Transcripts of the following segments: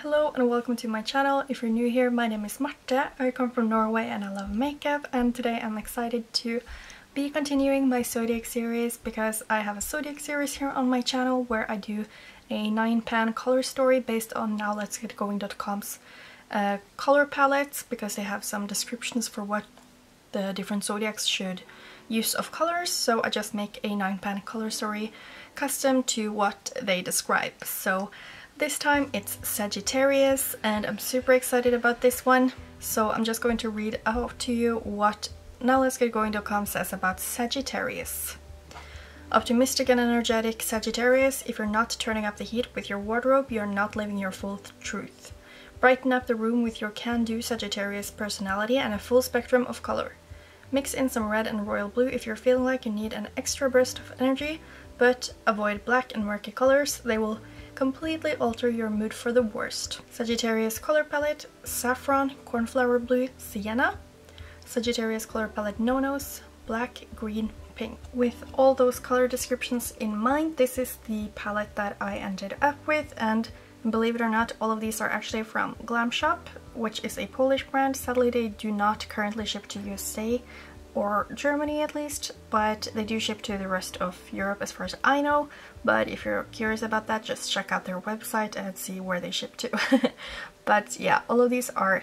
Hello and welcome to my channel. If you're new here, my name is Marte. I come from Norway and I love makeup, and today I'm excited to be continuing my ZODIAC series because I have a ZODIAC series here on my channel where I do a 9-pan color story based on nowletsgetgoing.com's color palettes, because they have some descriptions for what the different zodiacs should use of colors. So I just make a 9-pan color story custom to what they describe. So this time it's Sagittarius and I'm super excited about this one. So I'm just going to read out to you what nowletsgetgoing.com says about Sagittarius. Optimistic and energetic Sagittarius, if you're not turning up the heat with your wardrobe, you're not living your full truth. Brighten up the room with your can-do Sagittarius personality and a full spectrum of color. Mix in some red and royal blue if you're feeling like you need an extra burst of energy, but avoid black and murky colors. They will completely alter your mood for the worst. Sagittarius color palette: saffron, cornflower blue, sienna. Sagittarius color palette: no-nos, black, green, pink. With all those color descriptions in mind, this is the palette that I ended up with, and believe it or not, all of these are actually from Glam Shop, which is a Polish brand. Sadly, they do not currently ship to USA or Germany at least, but they do ship to the rest of Europe as far as I know. But if you're curious about that, just check out their website and see where they ship to. But yeah, all of these are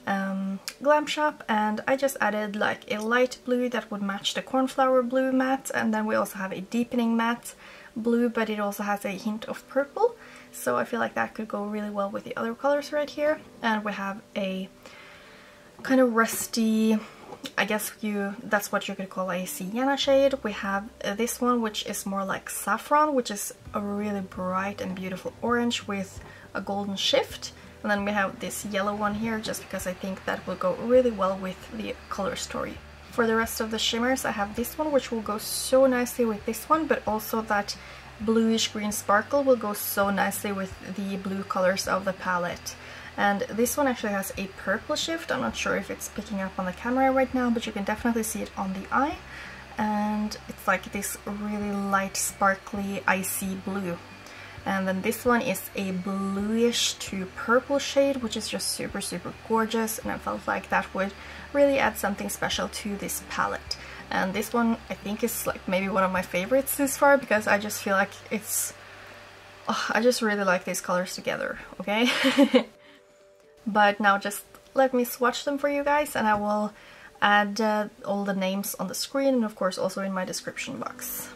Glam Shop, and I just added like a light blue that would match the cornflower blue matte, and then we also have a deepening matte blue, but it also has a hint of purple, so I feel like that could go really well with the other colors right here. And we have a kind of rusty, I guess that's what you could call a sienna shade. We have this one, which is more like saffron, which is a really bright and beautiful orange with a golden shift. And then we have this yellow one here, just because I think that will go really well with the color story. For the rest of the shimmers, I have this one, which will go so nicely with this one, but also that bluish green sparkle will go so nicely with the blue colors of the palette. And this one actually has a purple shift. I'm not sure if it's picking up on the camera right now, but you can definitely see it on the eye. And it's like this really light, sparkly, icy blue. And then this one is a bluish to purple shade, which is just super, super gorgeous. And I felt like that would really add something special to this palette. And this one I think is like maybe one of my favorites this far, because I just feel like it's... Oh, I just really like these colors together, okay? But now just let me swatch them for you guys, and I will add all the names on the screen, and of course also in my description box.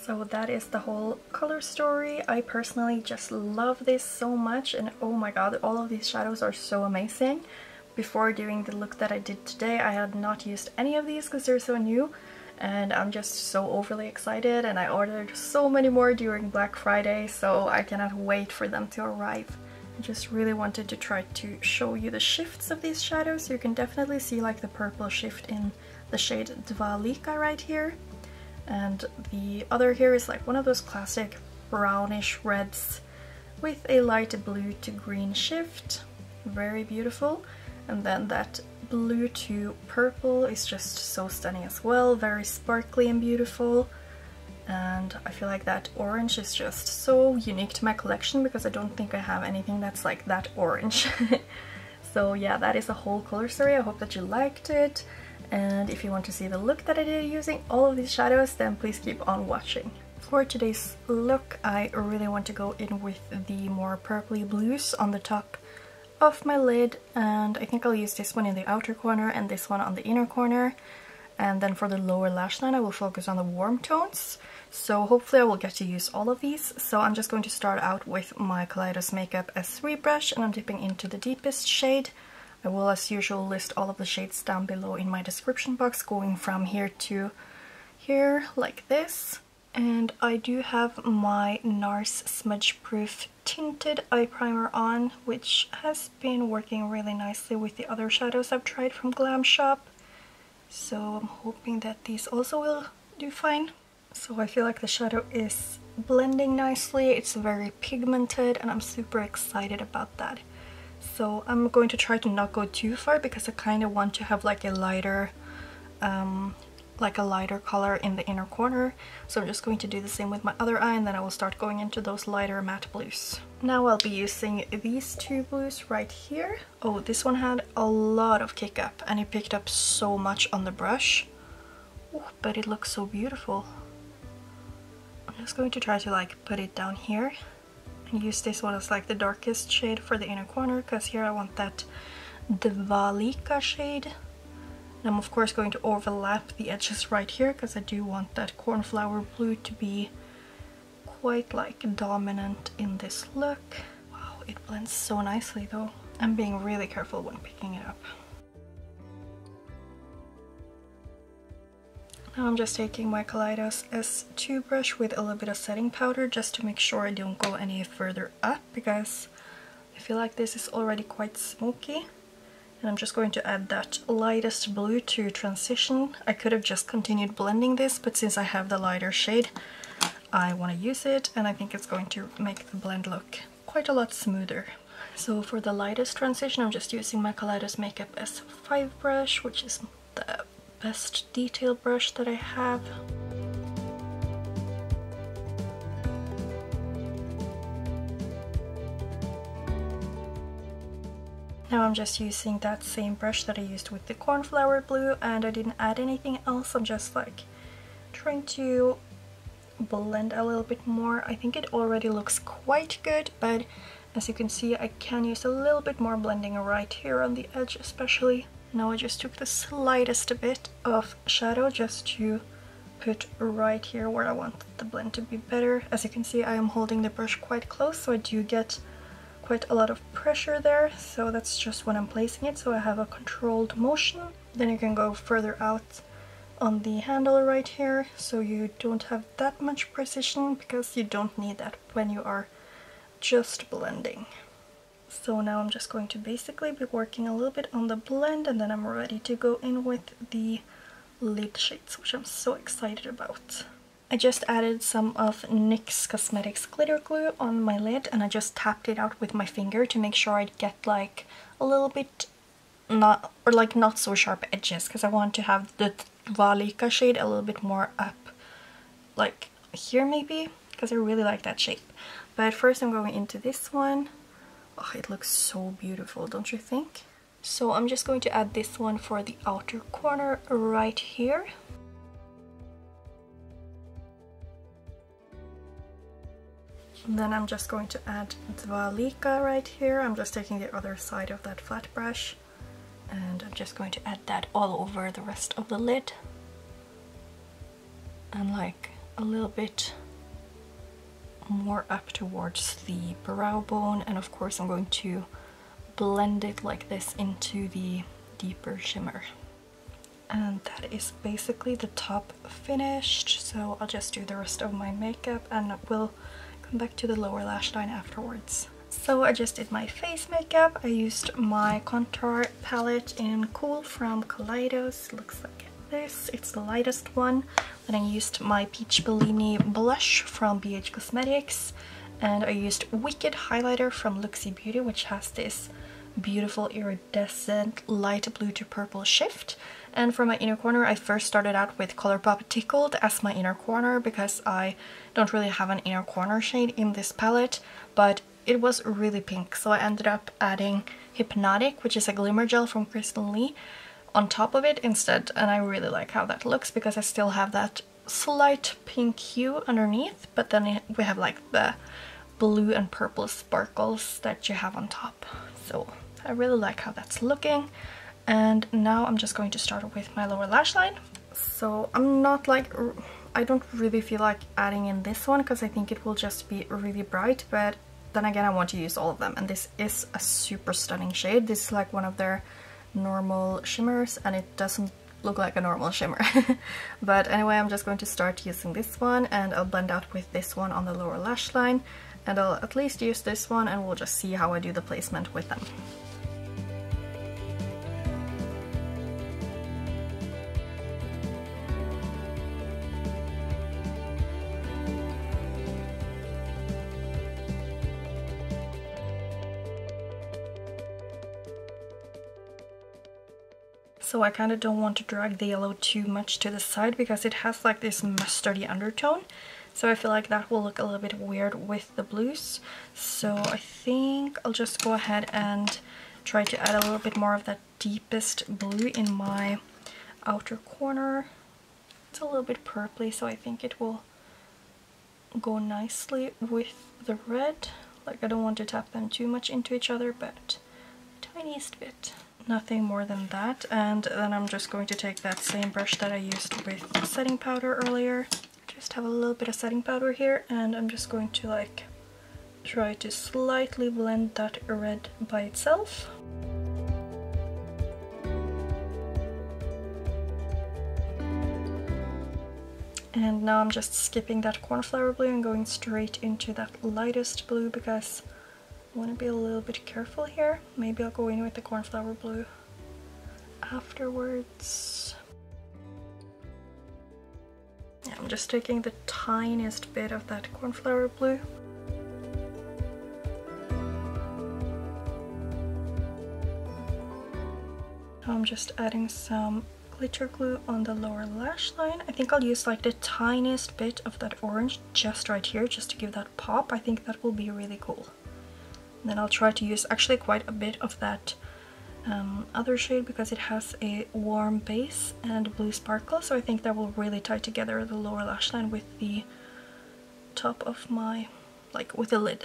So that is the whole color story. I personally just love this so much, and oh my god, all of these shadows are so amazing. Before doing the look that I did today, I had not used any of these because they're so new, and I'm just so overly excited, and I ordered so many more during Black Friday, so I cannot wait for them to arrive. I just really wanted to try to show you the shifts of these shadows. You can definitely see like the purple shift in the shade Dwa Lica right here. And the other here is like one of those classic brownish reds with a light blue to green shift. Very beautiful. And then that blue to purple is just so stunning as well, very sparkly and beautiful. And I feel like that orange is just so unique to my collection because I don't think I have anything that's like that orange. So yeah, that is a whole color story. I hope that you liked it, and if you want to see the look that I did using all of these shadows, then please keep on watching. For today's look, I really want to go in with the more purpley blues on the top of my lid, and I think I'll use this one in the outer corner and this one on the inner corner. And then for the lower lash line I will focus on the warm tones, so hopefully I will get to use all of these. So I'm just going to start out with my Kaleidos Makeup S3 brush, and I'm dipping into the deepest shade. I will as usual list all of the shades down below in my description box, going from here to here like this. And I do have my NARS Smudge Proof Tinted Eye Primer on, which has been working really nicely with the other shadows I've tried from Glam Shop. So I'm hoping that these also will do fine. So I feel like the shadow is blending nicely, it's very pigmented, and I'm super excited about that. So I'm going to try to not go too far because I kind of want to have like a lighter color in the inner corner. So I'm just going to do the same with my other eye, and then I will start going into those lighter matte blues. Now I'll be using these two blues right here. Oh, this one had a lot of kick up and it picked up so much on the brush. Ooh, but it looks so beautiful. I'm just going to try to like put it down here and use this one as like the darkest shade for the inner corner, because here I want that Dwa Lica shade. And I'm of course going to overlap the edges right here because I do want that cornflower blue to be quite like dominant in this look. Wow, it blends so nicely though. I'm being really careful when picking it up. Now I'm just taking my Kaleidos S2 brush with a little bit of setting powder just to make sure I don't go any further up, because I feel like this is already quite smoky. And I'm just going to add that lightest blue to transition. I could have just continued blending this, but since I have the lighter shade, I want to use it, and I think it's going to make the blend look quite a lot smoother. So for the lightest transition, I'm just using my Kaleidos Makeup S5 brush, which is the best detail brush that I have. Now I'm just using that same brush that I used with the cornflower blue, and I didn't add anything else. I'm just like trying to blend a little bit more. I think it already looks quite good, but as you can see I can use a little bit more blending right here on the edge especially. Now I just took the slightest bit of shadow just to put right here where I want the blend to be better. As you can see, I am holding the brush quite close, so I do get quite a lot of pressure there, so that's just when I'm placing it, so I have a controlled motion. Then you can go further out on the handle right here, so you don't have that much precision, because you don't need that when you are just blending. So now I'm just going to basically be working a little bit on the blend, and then I'm ready to go in with the lid shades, which I'm so excited about. I just added some of NYX Cosmetics glitter glue on my lid, and I just tapped it out with my finger to make sure I'd get like a little bit not so sharp edges, because I want to have the Dwa Lica shade a little bit more up like here maybe, because I really like that shape. But first I'm going into this one. Oh, it looks so beautiful, don't you think? So I'm just going to add this one for the outer corner right here. And then I'm just going to add Dwa Lica right here. I'm just taking the other side of that flat brush, and I'm just going to add that all over the rest of the lid. And like a little bit more up towards the brow bone, and of course I'm going to blend it like this into the deeper shimmer. And that is basically the top finished, so I'll just do the rest of my makeup and we'll come back to the lower lash line afterwards. So I just did my face makeup. I used my contour palette in Cool from Kaleidos. Looks like this. It's the lightest one. Then I used my Peach Bellini blush from BH Cosmetics, and I used Wicked highlighter from Looxi Beauty, which has this beautiful iridescent light blue to purple shift. And for my inner corner, I first started out with Colourpop Tickled as my inner corner because I don't really have an inner corner shade in this palette, but it was really pink, so I ended up adding Hypnotic, which is a glimmer gel from Kristen Lee, on top of it instead, and I really like how that looks because I still have that slight pink hue underneath, but then we have like the blue and purple sparkles that you have on top. So I really like how that's looking. And now I'm just going to start with my lower lash line. So I'm not like, I don't really feel like adding in this one because I think it will just be really bright, but then again I want to use all of them, and this is a super stunning shade. This is like one of their normal shimmers and it doesn't look like a normal shimmer. But anyway, I'm just going to start using this one, and I'll blend out with this one on the lower lash line, and I'll at least use this one and we'll just see how I do the placement with them. So I kind of don't want to drag the yellow too much to the side because it has like this mustardy undertone. So I feel like that will look a little bit weird with the blues. So I think I'll just go ahead and try to add a little bit more of that deepest blue in my outer corner. It's a little bit purpley, so I think it will go nicely with the red. Like, I don't want to tap them too much into each other, but tiniest bit. Nothing more than that. And then I'm just going to take that same brush that I used with setting powder earlier. Just have a little bit of setting powder here, and I'm just going to like try to slightly blend that red by itself. And now I'm just skipping that cornflower blue and going straight into that lightest blue because I want to be a little bit careful here. Maybe I'll go in with the cornflower blue afterwards. Yeah, I'm just taking the tiniest bit of that cornflower blue. Now I'm just adding some glitter glue on the lower lash line. I think I'll use like the tiniest bit of that orange just right here, just to give that pop. I think that will be really cool. And then I'll try to use actually quite a bit of that other shade because it has a warm base and blue sparkle, so I think that will really tie together the lower lash line with the top of my, like with the lid.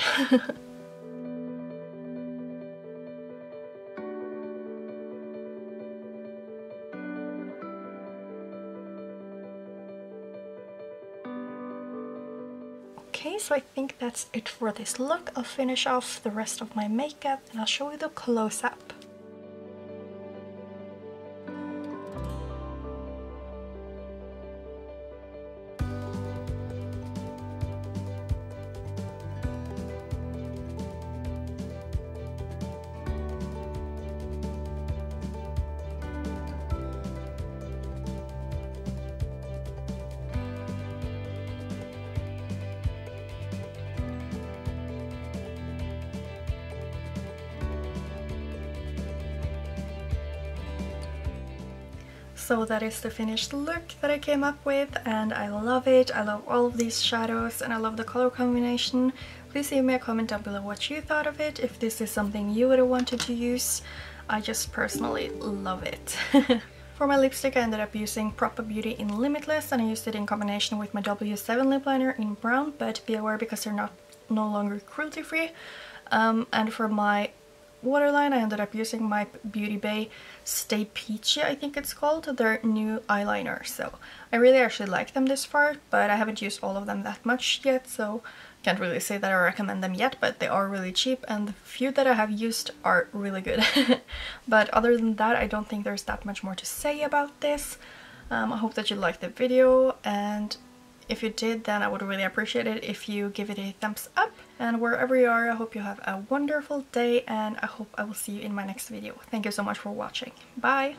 Okay, so I think that's it for this look. I'll finish off the rest of my makeup and I'll show you the close-up. So that is the finished look that I came up with, and I love it. I love all of these shadows and I love the color combination. Please leave me a comment down below what you thought of it, if this is something you would have wanted to use. I just personally love it. For my lipstick I ended up using Proper Beauty in Limitless, and I used it in combination with my W7 lip liner in brown, but be aware because they're no longer cruelty free. And for my waterline I ended up using my Beauty Bay Stay Peachy, I think it's called, their new eyeliner. So I really actually like them this far, but I haven't used all of them that much yet, so can't really say that I recommend them yet, but they are really cheap and the few that I have used are really good. But other than that, I don't think there's that much more to say about this. I hope that you liked the video, and if you did, then I would really appreciate it if you give it a thumbs up. And wherever you are, I hope you have a wonderful day, and I hope I will see you in my next video. Thank you so much for watching. Bye!